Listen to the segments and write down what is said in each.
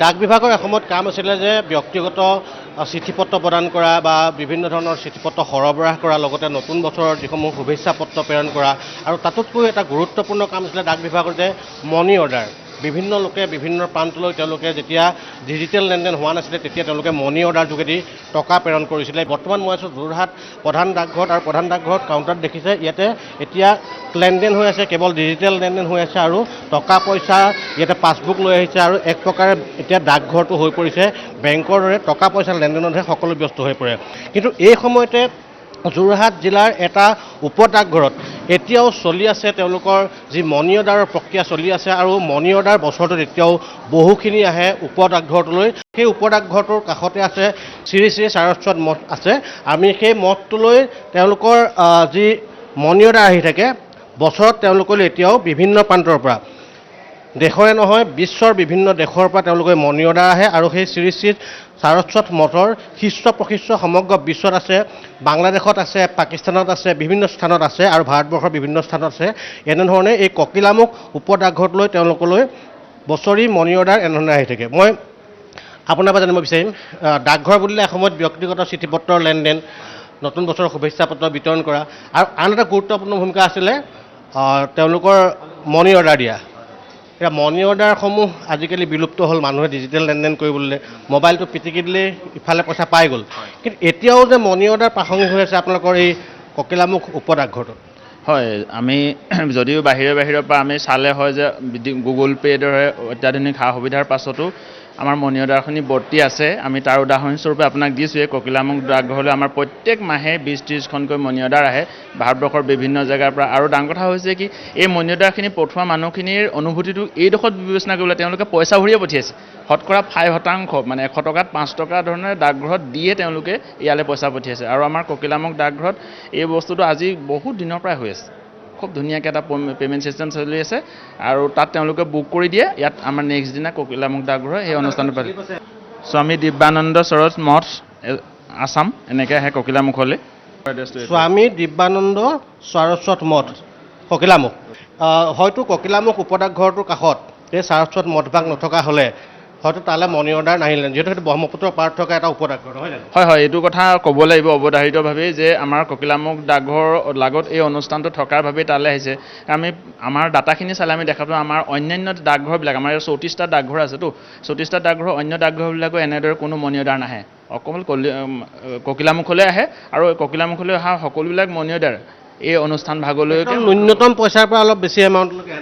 ডাক বিভাগৰ এসময়ত কাম আছিলে যে ব্যক্তিগত চিঠিপত্ৰ প্ৰদান কৰা বা বিভিন্ন ধৰণৰ চিঠিপত্ৰ সৰবৰাহ কৰা লগতে নতুন বছৰৰ যিসমূহ শুভেচ্ছা পত্ৰ প্ৰেৰণ কৰা আৰু তাতোতকৈ এটা গুৰুত্বপূৰ্ণ কাম আছিলে ডাক বিভাগৰ যে মনি অৰ্ডাৰ বিভিন্ন লোকে বিভিন্ন প্ৰান্তলৈ তেওঁলোকে যেতিয়া ডিজিটেল লেনদেন হোৱা নাছিলে তেতিয়া তেওঁলোকে মনি অৰ্ডাৰ যোগেদি টকা প্ৰেৰণ কৰিছিলে। বৰ্তমান মই আছোঁ যোৰহাট প্ৰধান ডাকঘৰত আৰু প্ৰধান ডাকঘৰত কাউণ্টাৰত দেখিছে ইয়াতে এতিয়া লেনদেন হৈ আছে, কেৱল ডিজিটেল লেনদেন হৈ আছে আৰু টকা পইচা ইয়াতে পাছবুক লৈ আহিছে আৰু এক প্ৰকাৰে এতিয়া ডাকঘৰটো হৈ পৰিছে বেংকৰ দৰে টকা পইচা লেনদেনতহে সকলো ব্যস্ত হৈ পৰে। কিন্তু এই সময়তে যোৰহাট জিলাৰ এটা উপ ডাকঘৰত এতিয়াও চলি আছে তেওঁলোকৰ যি মনি অৰ্ডাৰৰ প্ৰক্ৰিয়া চলি আছে আৰু মনি অৰ্ডাৰ বছৰটোত এতিয়াও বহুখিনি আহে উপ ডাকঘৰটোলৈ। সেই উপ ডাকঘৰটোৰ কাষতে আছে শ্ৰী শ্ৰী সাৰস্বত মঠ আছে। আমি সেই মঠটোলৈ তেওঁলোকৰ যি মনি অৰ্ডাৰ আহি থাকে বছৰত তেওঁলোকলৈ এতিয়াও বিভিন্ন প্ৰান্তৰ পৰা দেশৰে নহয় বিশ্বৰ বিভিন্ন দেশৰ পৰা তেওঁলোকে মনি অৰ্ডাৰ আহে আৰু সেই শ্ৰী শ্ৰী সাৰস্বত মঠৰ শিষ্য প্ৰশিষ্য সমগ্ৰ বিশ্বত আছে, বাংলাদেশত আছে, পাকিস্তানত আছে, বিভিন্ন স্থানত আছে আৰু ভাৰতবৰ্ষৰ বিভিন্ন স্থানত আছে। এনেধৰণে এই ককিলামুখ উপ ডাকঘৰটোলৈ তেওঁলোকলৈ বছৰি মনি অৰ্ডাৰ এনেধৰণে আহি থাকে। মই আপোনাৰ পৰা জানিব বিচাৰিম ডাকঘৰ বুলিলে এসময়ত ব্যক্তিগত চিঠিপত্ৰৰ লেনদেন, নতুন বছৰৰ শুভেচ্ছা পত্ৰ বিতৰণ কৰা আৰু আন এটা গুৰুত্বপূৰ্ণ ভূমিকা আছিলে তেওঁলোকৰ মনি অৰ্ডাৰ দিয়া। এতিয়া মনি অৰ্ডাৰসমূহ আজিকালি বিলুপ্ত হ'ল, মানুহে ডিজিটেল লেনদেন কৰিবলৈ মোবাইলটো পিটিকি দিলেই ইফালে পইচা পাই গ'ল। কিন্তু এতিয়াও যে মনি অৰ্ডাৰ প্ৰাসংগিক হৈ আছে আপোনালোকৰ এই ককিলামুখ উপ ডাকঘৰটোত। হয়, আমি যদিও বাহিৰৰ পৰা আমি চালে হয় যে গুগল পে' দৰে অত্যাধুনিক সা সুবিধাৰ পাছতো আমাৰ মনি অৰ্ডাৰখিনি বৰ্তি আছে। আমি তাৰ উদাহৰণস্বৰূপে আপোনাক দিছোঁ এই ককিলামুখ ডাকঘৰলৈ আমাৰ প্ৰত্যেক মাহে 20-30খনকৈ মনি অৰ্ডাৰ আহে ভাৰতবৰ্ষৰ বিভিন্ন জেগাৰ পৰা। আৰু ডাঙৰ কথা হৈছে কি এই মনি অৰ্ডাৰখিনি পঠোৱা মানুহখিনিৰ অনুভূতিটো এইডোখৰত বিবেচনা কৰিবলৈ তেওঁলোকে পইচা ভৰিয়ে পঠিয়াইছে। শতকৰা 5% মানে 100 টকাত 5 টকা ধৰণে ডাকঘৰত দিয়ে তেওঁলোকে ইয়ালৈ পইচা পঠিয়াইছে। আৰু আমাৰ ককিলামুখ ডাকঘৰত এই বস্তুটো আজি বহুত দিনৰ পৰাই হৈ আছে। খুব ধুনীয়াকৈ এটা পে'মেণ্ট ছিষ্টেম চলি আছে আৰু তাত তেওঁলোকে বুক কৰি দিয়ে। ইয়াত আমাৰ নেক্সট দিনা ককিলামুখ ডাকঘৰৰ সেই অনুষ্ঠানটো পাতে। স্বামী দিব্যানন্দ সৰজ মঠ আছাম এনেকৈ আহে ককিলামুখলৈ। স্বামী দিব্যানন্দ সাৰস্বত মঠ ককিলামুখ। হয়তো ককিলামুখ উপ ডাকঘৰটোৰ কাষত এই সাৰস্বত মঠভাগ নথকা হ'লে হয়তো তালৈ মনি অৰ্ডাৰ নাহিলে, যিহেতু সেইটো ব্ৰহ্মপুত্ৰৰ পাৰত থকা এটা উপ ডাকঘৰ নহয় জানো? হয়, এইটো কথা ক'ব লাগিব অৱধাৰিতভাৱেই যে আমাৰ ককিলামুখ ডাকঘৰৰ লাগত এই অনুষ্ঠানটো থকাৰ বাবেই তালৈ আহিছে। আমাৰ ডাটাখিনি চালে আমি দেখা পাওঁ আমাৰ অন্যান্য ডাকঘৰবিলাক, আমাৰ 34টা ডাকঘৰ আছেতো, 34টা ডাকঘৰ অন্য ডাকঘৰবিলাকো এনেদৰে কোনো মনি অৰ্ডাৰ নাহে, অকল ককিলামুখলৈ আহে আৰু ককিলামুখলৈ অহা সকলোবিলাক মনি অৰ্ডাৰ এই অনুষ্ঠান ভাগলৈকে ন্যূনতম পইচাৰ পৰা অলপ বেছি এমাউণ্টলৈকে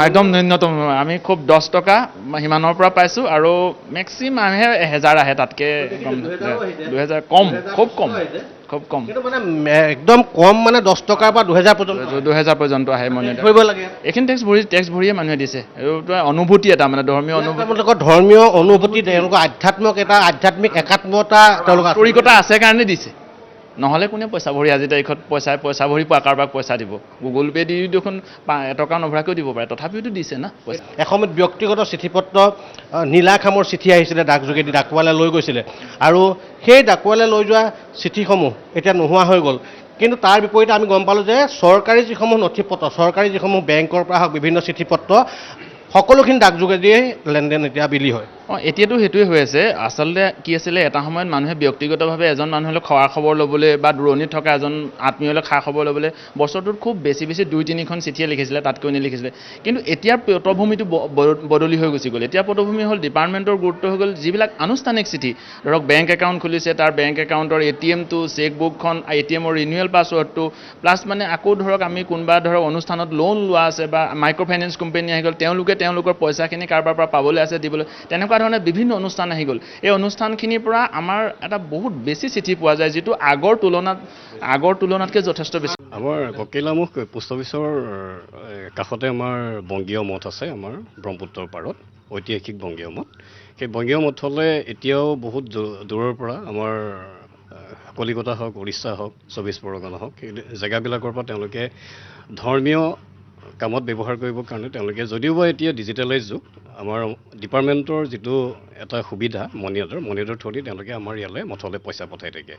একদম ন্যূনতম। আমি খুব 10 টকা সিমানৰ পৰা পাইছোঁ আৰু মেক্সিমামহে 1000 আহে, তাতকৈ কম 2000 কম, খুব কম মানে একদম কম মানে 10 টকাৰ পৰা 2000 পৰ্যন্ত আহে মনি অৰ্ডাৰ। এইখিনি টেক্স ভৰিয়ে মানুহে দিছে। এইটো অনুভূতি এটা মানে ধৰ্মীয় অনুভূতি তেওঁলোকৰ আধ্যাত্মিক একাত্মতা তেওঁলোকৰ আন্তৰিকতা আছে কাৰণে দিছে, নহ'লে কোনে পইচা ভৰি আজিৰ তাৰিখত পইচা ভৰি পোৱা কাৰোবাক পইচা দিব। গুগল পে' দি দেখোন এটকা নভৰাকৈও দিব পাৰে, তথাপিওতো দিছে না পইচা। এসময়ত ব্যক্তিগত চিঠিপত্ৰ নীলাখামৰ চিঠি আহিছিলে ডাক যোগেদি, ডাকুৱালে লৈ গৈছিলে আৰু সেই ডাকুৱালে লৈ যোৱা চিঠিসমূহ এতিয়া নোহোৱা হৈ গ'ল। কিন্তু তাৰ বিপৰীতে আমি গম পালোঁ যে চৰকাৰী যিসমূহ নথিপত্ৰ, চৰকাৰী যিসমূহ বেংকৰ পৰা হওক বিভিন্ন চিঠিপত্ৰ সকলোখিনি ডাক যোগেদিয়ে লেনদেন এতিয়া বিলি হয়। এতিয়াতো সেইটোৱে হৈ আছে। আচলতে কি আছিলে, এটা সময়ত মানুহে ব্যক্তিগতভাৱে এজন মানুহলৈ খা খবৰ ল'বলৈ বা দূৰণিত থকা এজন আত্মীয়লৈ খা খবৰ ল'বলৈ বছৰটোত খুব বেছি 2-3খন চিঠিয়ে লিখিছিলে, তাতকৈ নিলিখিছিলে। কিন্তু এতিয়াৰ পটভূমিটো বদলি হৈ গুচি গ'ল। এতিয়া পটভূমি হ'ল ডিপাৰ্টমেণ্টৰ গুৰুত্ব হৈ গ'ল যিবিলাক আনুষ্ঠানিক চিঠি, ধৰক বেংক একাউণ্ট খুলিছে, তাৰ বেংক একাউণ্টৰ ATMটো, চেকবুকখন, ATMৰ ৰিনিউৱেল পাছৱৰ্ডটো, প্লাছ মানে আকৌ ধৰক আমি কোনোবা ধৰক অনুষ্ঠানত লোন লোৱা আছে বা মাইক্ৰ' ফাইনেন্স কোম্পানী আহি গ'ল, তেওঁলোকৰ পইচাখিনি কাৰোবাৰ পৰা পাবলৈ আছে দিবলৈ, তেনেকুৱা ধৰণে বিভিন্ন অনুষ্ঠান আহি গ'ল। এই অনুষ্ঠানখিনিৰ পৰা আমাৰ এটা বহুত বেছি চিঠি পোৱা যায়, যিটো আগৰ তুলনাতকৈ যথেষ্ট বেছি। আমাৰ ককিলামুখ পোষ্ট অফিচৰ কাষতে আমাৰ বংগীয় মঠ আছে, আমাৰ ব্ৰহ্মপুত্ৰৰ পাৰত ঐতিহাসিক বংগীয় মঠ। সেই বংগীয় মঠলৈ এতিয়াও বহুত দূৰৰ পৰা আমাৰ কলিকতা হওক, উৰিষ্যা হওক, 24 পৰগনা হওক, সেই জেগাবিলাকৰ পৰা তেওঁলোকে ধৰ্মীয় কামত ব্যৱহাৰ কৰিবৰ কাৰণে তেওঁলোকে, যদিওবা এতিয়া ডিজিটেলাইজ যুগ, আমাৰ ডিপাৰ্টমেণ্টৰ যিটো এটা সুবিধা মনি অৰ্ডাৰ থ্ৰু দি তেওঁলোকে আমাৰ ইয়ালৈ মঠলৈ পইচা পঠাই থাকে।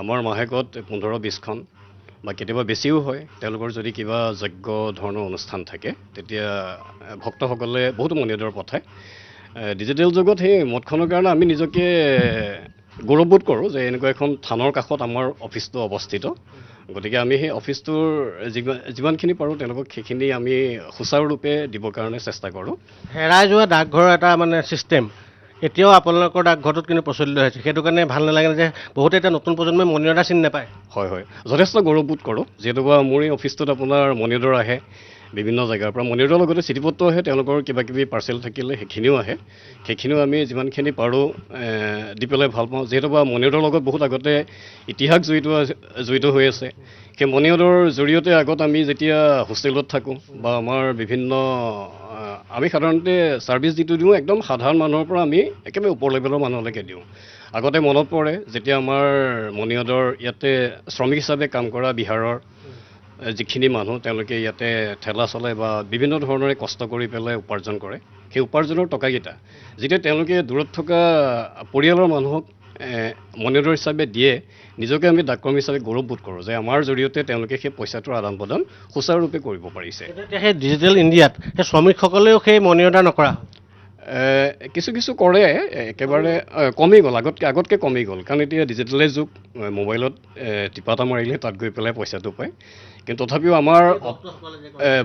আমাৰ মাহেকত 15-20খন বা কেতিয়াবা বেছিও হয়। তেওঁলোকৰ যদি কিবা যজ্ঞ ধৰণৰ অনুষ্ঠান থাকে তেতিয়া ভক্তসকলে বহুতো মনি অৰ্ডাৰ পঠায়। ডিজিটেল যুগত সেই মঠখনৰ কাৰণে আমি নিজকে গৌৰৱবোধ কৰোঁ যে এনেকুৱা এখন থানৰ কাষত আমাৰ অফিচটো অৱস্থিত। গতিকে আমি সেই অফিচটোৰ যিমানখিনি পাৰোঁ তেওঁলোকক সেইখিনি আমি সুচাৰুৰূপে দিবৰ কাৰণে চেষ্টা কৰোঁ। হেৰাই যোৱা ডাকঘৰৰ এটা মানে ছিষ্টেম এতিয়াও আপোনালোকৰ ডাকঘৰটোত কিন্তু প্ৰচলিত হৈছে, সেইটো কাৰণে ভাল নালাগে যে বহুতে এতিয়া নতুন প্ৰজন্মই মণিৰদা চিনি নাপায়। হয় হয়, যথেষ্ট গৌৰৱবোধ কৰোঁ, যিহেতু মোৰ এই অফিচটোত আপোনাৰ মণিৰদৰ আহে বিভিন্ন জেগাৰ পৰা। মণিৰদৰ লগতে চিঠিপত্ৰ আহে, তেওঁলোকৰ কিবা কিবি পাৰ্চেল থাকিলে সেইখিনিও আহে। সেইখিনিও আমি যিমানখিনি পাৰোঁ দি পেলাই ভাল পাওঁ, যিহেতু মণিৰদৰ লগত বহুত আগতে ইতিহাস জড়িত হৈ আছে। সেই মণিৰদৰ জৰিয়তে আগত আমি যেতিয়া হোষ্টেলত থাকোঁ বা আমাৰ বিভিন্ন আমি সাধাৰণতে ছাৰ্ভিচ যিটো দিওঁ একদম সাধাৰণ মানুহৰ পৰা আমি একেবাৰে ওপৰ লেভেলৰ মানুহলৈকে দিওঁ। আগতে মনত পৰে যেতিয়া আমাৰ মণিৰদৰ ইয়াতে শ্ৰমিক হিচাপে কাম কৰা বিহাৰৰ যিখিনি মানুহ তেওঁলোকে ইয়াতে ঠেলা চলায় বা বিভিন্ন ধৰণৰে কষ্ট কৰি পেলাই উপাৰ্জন কৰে, সেই উপাৰ্জনৰ টকাকেইটা যেতিয়া তেওঁলোকে দূৰত থকা পৰিয়ালৰ মানুহক মণিৰদৰ হিচাপে দিয়ে, নিজকে আমি ডাককৰ্মী হিচাপে গৌৰৱবোধ কৰোঁ যে আমাৰ জৰিয়তে তেওঁলোকে সেই পইচাটোৰ আদান প্ৰদান সুচাৰুৰূপে কৰিব পাৰিছে। এতিয়া সেই ডিজিটেল ইণ্ডিয়াত সেই শ্ৰমিকসকলেও সেই মণিৰদা নকৰা কিছু কিছু কৰে, একেবাৰে কমি গ'ল, আগতকৈ কমি গ'ল। কাৰণ এতিয়া ডিজিটেলেই যুগ, মোবাইলত টিপা এটা মাৰিলে তাত গৈ পেলাই পইচাটো পায়। কিন্তু তথাপিও আমাৰ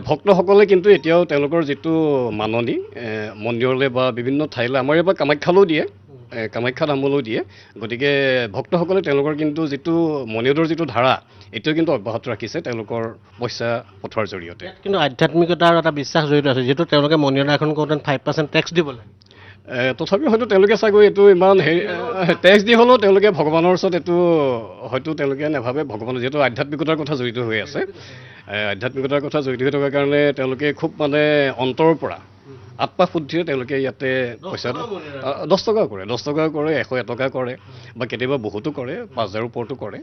ভক্তসকলে কিন্তু এতিয়াও তেওঁলোকৰ যিটো মাননি মন্দিৰলৈ বা বিভিন্ন ঠাইলৈ, আমাৰ ইয়াৰ পৰা কামাখ্যালৈও দিয়ে, কামাখ্যা ধামলৈও দিয়ে। গতিকে ভক্তসকলে তেওঁলোকৰ কিন্তু যিটো মণিৰদৰ যিটো ধাৰা এতিয়াও কিন্তু অব্যাহত ৰাখিছে তেওঁলোকৰ পইচা পঠোৱাৰ জৰিয়তে। কিন্তু আধ্যাত্মিকতা আৰু এটা বিশ্বাস জড়িত আছে, যিহেতু তেওঁলোকে মণিৰদা এখন কৰোঁতে 5% টেক্স দিব লাগে। তথাপিও হয়তো তেওঁলোকে চাগৈ এইটো ইমান টেক্স দি হ'লেও তেওঁলোকে ভগৱানৰ ওচৰত এইটো হয়তো তেওঁলোকে নাভাবে। ভগৱানৰ যিহেতু আধ্যাত্মিকতাৰ কথা জড়িত হৈ আছে, আধ্যাত্মিকতাৰ কথা জড়িত হৈ থকাৰ কাৰণে তেওঁলোকে খুব মানে অন্তৰৰ পৰা আত্মা শুদ্ধিৰে তেওঁলোকে ইয়াতে পইচাটো 10 টকা কৰে, 10 টকা কৰে, 100 টকা কৰে বা কেতিয়াবা বহুতো কৰে, 5000 ওপৰতো কৰে।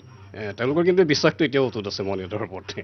তেওঁলোকৰ কিন্তু বিশ্বাসটো এতিয়াও অটুট আছে মণিৰদৰ ওপৰতে।